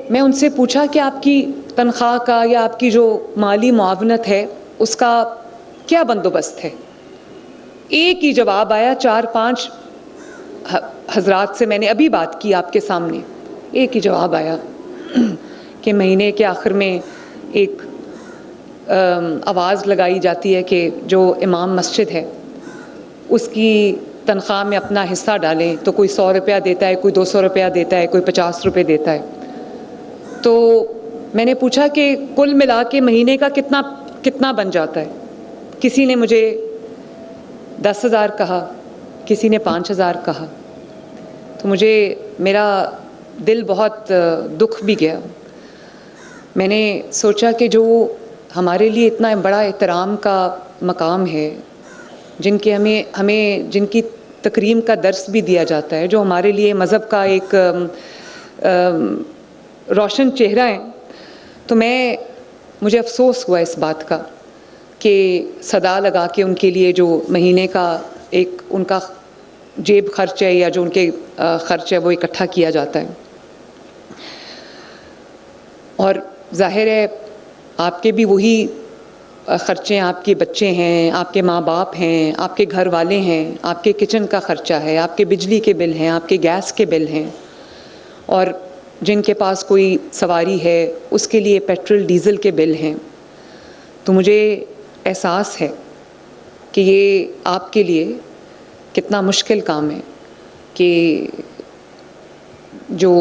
میں ان سے پوچھا کہ آپ کی تنخواہ کا یا آپ کی جو مالی معاونت ہے اس کا کیا بندوبست ہے؟ ایک ہی جواب آیا. 4-5 حضرات سے میں نے ابھی بات کی آپ کے سامنے. ایک ہی جواب آیا کہ مہینے کے آخر میں ایک آواز لگائی جاتی ہے کہ جو امام مسجد ہے اس کی تنخواہ میں اپنا حصہ ڈالیں. تو کوئی 100 روپیہ دیتا ہے, کوئی 200 روپیہ دیتا ہے, کوئی 50 روپے دیتا ہے. تو میں نے پوچھا کہ کل ملا کے مہینے کا کتنا بن جاتا ہے؟ کسی نے مجھے 10,000 کہا, کسی نے 5,000 کہا. تو مجھے میرا دل بہت دکھ بھی گیا. میں نے سوچا کہ جو ہمارے لیے اتنا بڑا احترام کا مقام ہے, ہمیں جن کی تکریم کا درس بھی دیا جاتا ہے, جو ہمارے لیے مذہب کا ایک روشن چہرہ ہے, تو مجھے افسوس ہوا اس بات کا کہ صدا لگا کے ان کے لیے جو مہینے کا ایک ان کا جیب خرچ ہے یا جو ان کے خرچ ہے وہ اکٹھا کیا جاتا ہے. اور ظاہر ہے آپ کے بھی وہی خرچے ہیں, آپ کے بچے ہیں, آپ کے ماں باپ ہیں, آپ کے گھر والے ہیں, آپ کے کچن کا خرچہ ہے, آپ کے بجلی کے بل ہیں, آپ کے گیس کے بل ہیں, اور جن کے پاس کوئی سواری ہے اس کے لیے پیٹرول ڈیزل کے بل ہیں. تو مجھے احساس ہے کہ یہ آپ کے لیے کتنا مشکل کام ہے کہ جو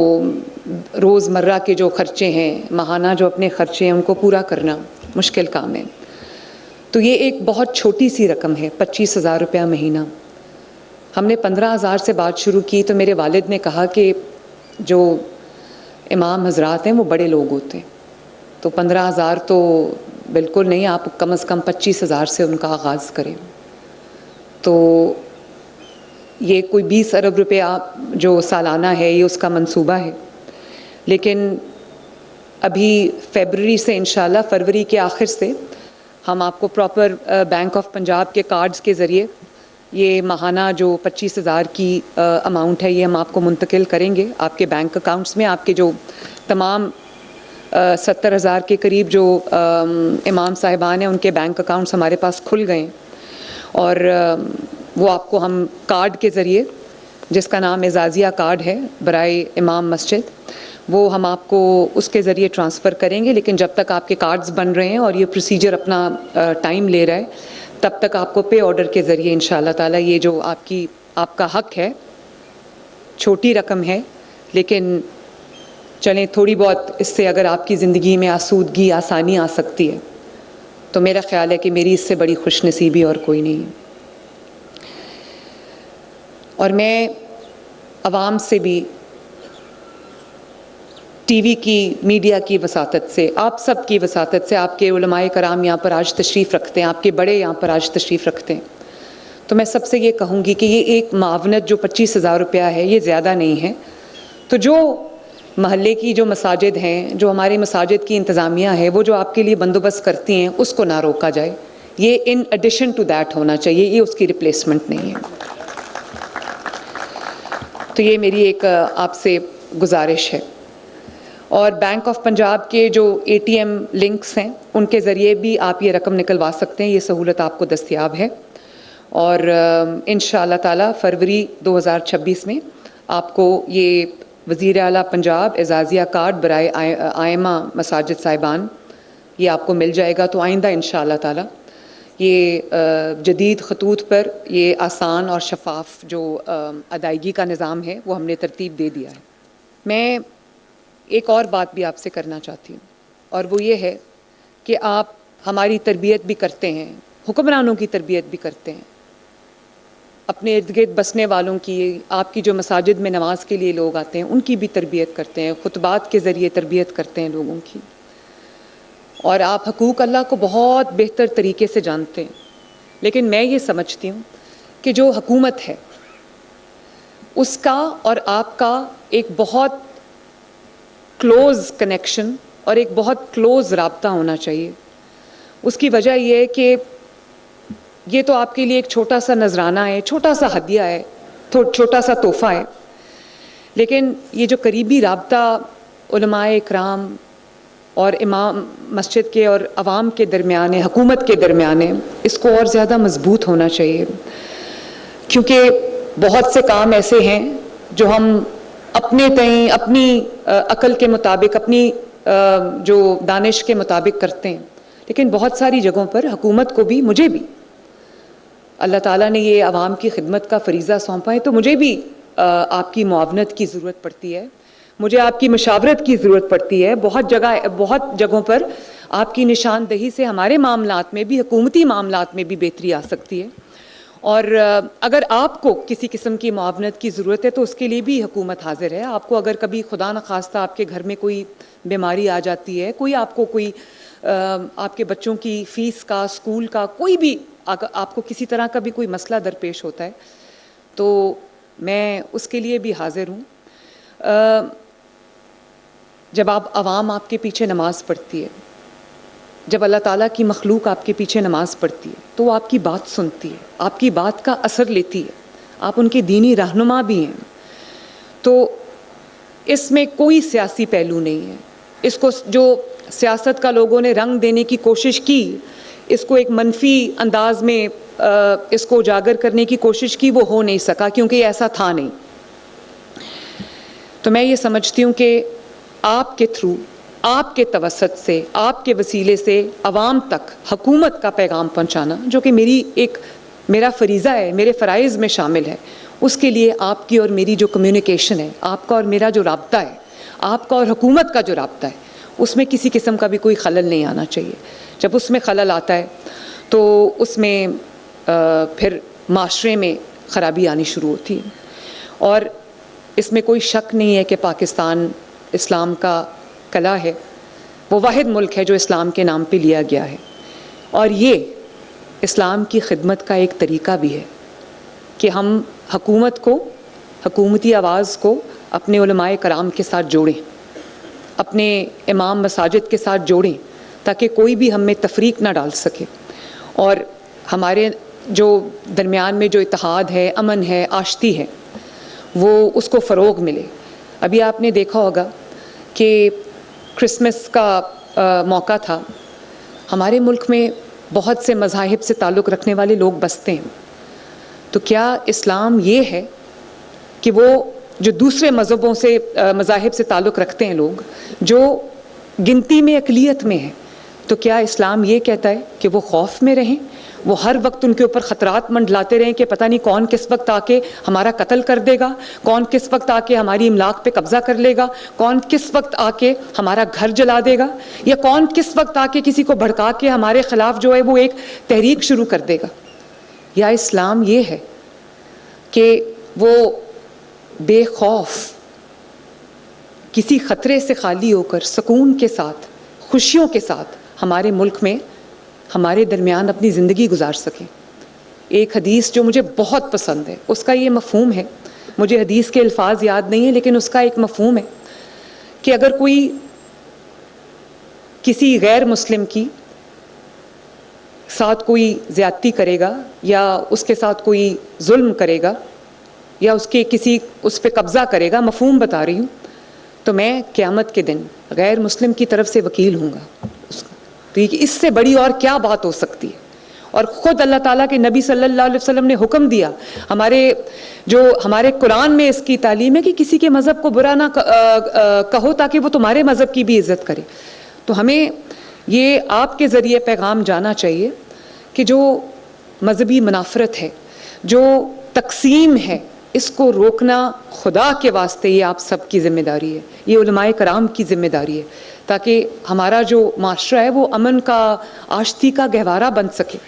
روزمرہ کے جو خرچے ہیں, ماہانہ جو اپنے خرچے ہیں ان کو پورا کرنا مشکل کام ہے. تو یہ ایک بہت چھوٹی سی رقم ہے, 25,000 روپیہ مہینہ. ہم نے 15,000 سے بات شروع کی تو میرے والد نے کہا کہ جو امام حضرات ہیں وہ بڑے لوگ ہوتے ہیں, تو 15,000 تو بالکل نہیں, آپ کم از کم 25,000 سے ان کا آغاز کریں. تو یہ کوئی 20 ارب روپیہ جو سالانہ ہے یہ اس کا منصوبہ ہے. لیکن ابھی فیبرری سے انشاءاللہ, فروری کے آخر سے ہم آپ کو پراپر بینک آف پنجاب کے کارڈز کے ذریعے یہ ماہانہ جو 25,000 کی اماؤنٹ ہے یہ ہم آپ کو منتقل کریں گے آپ کے بینک اکاؤنٹس میں. آپ کے جو تمام 70,000 کے قریب جو امام صاحبان ہیں ان کے بینک اکاؤنٹس ہمارے پاس کھل گئے ہیں, اور وہ آپ کو ہم کارڈ کے ذریعے, جس کا نام اعزازیہ کارڈ ہے برائے امام مسجد, وہ ہم آپ کو اس کے ذریعے ٹرانسفر کریں گے. لیکن جب تک آپ کے کارڈز بن رہے ہیں اور یہ پروسیجر اپنا ٹائم لے رہا ہے, تب تک آپ کو پے آرڈر کے ذریعے انشاءاللہ تعالیٰ یہ جو آپ کا حق ہے, چھوٹی رقم ہے لیکن چلیں تھوڑی بہت اس سے اگر آپ کی زندگی میں آسودگی, آسانی آ سکتی ہے تو میرا خیال ہے کہ میری اس سے بڑی خوش نصیبی اور کوئی نہیں ہے. اور میں عوام سے بھی, ٹی وی کی, میڈیا کی وساطت سے, آپ سب کی وساطت سے, آپ کے علماء کرام یہاں پر آج تشریف رکھتے ہیں, آپ کے بڑے یہاں پر آج تشریف رکھتے ہیں, تو میں سب سے یہ کہوں گی کہ یہ ایک معاونت جو 25,000 روپیہ ہے یہ زیادہ نہیں ہے. تو جو محلے کی جو مساجد ہیں, جو ہماری مساجد کی انتظامیہ ہے, وہ جو آپ کے لیے بندوبست کرتی ہیں اس کو نہ روکا جائے. یہ ان ایڈیشن ٹو دیٹ ہونا چاہیے, یہ اس کی ریپلیسمنٹ نہیں ہے. تو یہ میری ایک آپ سے گزارش ہے. اور بینک آف پنجاب کے جو ATM لنکس ہیں ان کے ذریعے بھی آپ یہ رقم نکلوا سکتے ہیں, یہ سہولت آپ کو دستیاب ہے. اور انشاءاللہ تعالیٰ فروری 2026 میں آپ کو یہ وزیر اعلیٰ پنجاب اعزازیہ کارڈ برائے آئمہ مساجد صاحبان یہ آپ کو مل جائے گا. تو آئندہ انشاءاللہ تعالیٰ یہ جدید خطوط پر یہ آسان اور شفاف جو ادائیگی کا نظام ہے وہ ہم نے ترتیب دے دیا ہے. میں ایک اور بات بھی آپ سے کرنا چاہتی ہوں, اور وہ یہ ہے کہ آپ ہماری تربیت بھی کرتے ہیں, حکمرانوں کی تربیت بھی کرتے ہیں, اپنے ارد گرد بسنے والوں کی, آپ کی جو مساجد میں نماز کے لیے لوگ آتے ہیں ان کی بھی تربیت کرتے ہیں, خطبات کے ذریعے تربیت کرتے ہیں لوگوں کی. اور آپ حقوق اللہ کو بہت بہتر طریقے سے جانتے ہیں. لیکن میں یہ سمجھتی ہوں کہ جو حکومت ہے اس کا اور آپ کا ایک بہت کلوز کنیکشن اور ایک بہت کلوز رابطہ ہونا چاہیے. اس کی وجہ یہ ہے کہ یہ تو آپ کے لیے ایک چھوٹا سا نذرانہ ہے, چھوٹا سا ہدیہ ہے, چھوٹا سا تحفہ ہے, لیکن یہ جو قریبی رابطہ علماء اکرام اور امام مسجد کے اور عوام کے درمیان ہے، حکومت کے درمیان ہے، اس کو اور زیادہ مضبوط ہونا چاہیے، کیونکہ بہت سے کام ایسے ہیں جو ہم اپنے تئیں اپنی عقل کے مطابق، اپنی جو دانش کے مطابق کرتے ہیں، لیکن بہت ساری جگہوں پر حکومت کو بھی، مجھے بھی اللہ تعالیٰ نے یہ عوام کی خدمت کا فریضہ سونپا ہے، تو مجھے بھی آپ کی معاونت کی ضرورت پڑتی ہے، مجھے آپ کی مشاورت کی ضرورت پڑتی ہے۔ بہت جگہوں پر آپ کی نشاندہی سے ہمارے معاملات میں بھی، حکومتی معاملات میں بھی بہتری آ سکتی ہے، اور اگر آپ کو کسی قسم کی معاونت کی ضرورت ہے تو اس کے لیے بھی حکومت حاضر ہے۔ آپ کو اگر کبھی خدا نخواستہ آپ کے گھر میں کوئی بیماری آ جاتی ہے، کوئی آپ کے بچوں کی فیس کا، اسکول کا، کوئی بھی آپ کو کسی طرح کا بھی کوئی مسئلہ درپیش ہوتا ہے تو میں اس کے لیے بھی حاضر ہوں۔ جب عوام آپ کے پیچھے نماز پڑھتی ہے، جب اللہ تعالیٰ کی مخلوق آپ کے پیچھے نماز پڑھتی ہے تو وہ آپ کی بات سنتی ہے، آپ کی بات کا اثر لیتی ہے، آپ ان کے دینی رہنما بھی ہیں، تو اس میں کوئی سیاسی پہلو نہیں ہے۔ اس کو جو سیاست کا لوگوں نے رنگ دینے کی کوشش کی، اس کو ایک منفی انداز میں اس کو اجاگر کرنے کی کوشش کی، وہ ہو نہیں سکا کیونکہ ایسا تھا نہیں۔ تو میں یہ سمجھتی ہوں کہ آپ کے تھرو، آپ کے توسط سے، آپ کے وسیلے سے عوام تک حکومت کا پیغام پہنچانا، جو کہ میرا فریضہ ہے، میرے فرائض میں شامل ہے، اس کے لیے آپ کی اور میری جو کمیونیکیشن ہے، آپ کا اور میرا جو رابطہ ہے، آپ کا اور حکومت کا جو رابطہ ہے، اس میں کسی قسم کا بھی کوئی خلل نہیں آنا چاہیے۔ جب اس میں خلل آتا ہے تو اس میں پھر معاشرے میں خرابی آنی شروع ہوتی ہے، اور اس میں کوئی شک نہیں ہے کہ پاکستان اسلام کا قلعہ ہے، وہ واحد ملک ہے جو اسلام کے نام پہ لیا گیا ہے، اور یہ اسلام کی خدمت کا ایک طریقہ بھی ہے کہ ہم حکومت کو، حکومتی آواز کو اپنے علماء کرام کے ساتھ جوڑیں، اپنے امام مساجد کے ساتھ جوڑیں، تاکہ کوئی بھی ہم میں تفریق نہ ڈال سکے، اور ہمارے جو درمیان میں جو اتحاد ہے، امن ہے، آشتی ہے، وہ اس کو فروغ ملے۔ ابھی آپ نے دیکھا ہوگا کہ کرسمس کا موقع تھا، ہمارے ملک میں بہت سے مذاہب سے تعلق رکھنے والے لوگ بستے ہیں، تو کیا اسلام یہ ہے کہ وہ جو دوسرے مذاہب سے تعلق رکھتے ہیں لوگ، جو گنتی میں اقلیت میں ہیں، تو کیا اسلام یہ کہتا ہے کہ وہ خوف میں رہیں، وہ ہر وقت ان کے اوپر خطرات منڈلاتے رہیں کہ پتہ نہیں کون کس وقت آ کے ہمارا قتل کر دے گا، کون کس وقت آ کے ہماری املاک پہ قبضہ کر لے گا، کون کس وقت آ کے ہمارا گھر جلا دے گا، یا کون کس وقت آ کے کسی کو بھڑکا کے ہمارے خلاف جو ہے وہ ایک تحریک شروع کر دے گا؟ یا اسلام یہ ہے کہ وہ بے خوف، کسی خطرے سے خالی ہو کر، سکون کے ساتھ، خوشیوں کے ساتھ ہمارے ملک میں، ہمارے درمیان اپنی زندگی گزار سکیں؟ ایک حدیث جو مجھے بہت پسند ہے، اس کا یہ مفہوم ہے، مجھے حدیث کے الفاظ یاد نہیں ہیں لیکن اس کا ایک مفہوم ہے کہ اگر کوئی کسی غیر مسلم کی ساتھ کوئی زیادتی کرے گا، یا اس کے ساتھ کوئی ظلم کرے گا، یا اس پہ قبضہ کرے گا، مفہوم بتا رہی ہوں، تو میں قیامت کے دن غیر مسلم کی طرف سے وکیل ہوں گا اس کا۔ تو اس سے بڑی اور کیا بات ہو سکتی ہے؟ اور خود اللہ تعالیٰ کے نبی صلی اللہ علیہ وسلم نے حکم دیا، ہمارے قرآن میں اس کی تعلیم ہے کہ کسی کے مذہب کو برا نہ کہو تاکہ وہ تمہارے مذہب کی بھی عزت کرے۔ تو ہمیں یہ آپ کے ذریعے پیغام جانا چاہیے کہ جو مذہبی منافرت ہے، جو تقسیم ہے، اس کو روکنا خدا کے واسطے یہ آپ سب کی ذمہ داری ہے، یہ علماء کرام کی ذمہ داری ہے، تاکہ ہمارا جو معاشرہ ہے وہ امن کا، آشتی کا گہوارہ بن سکے۔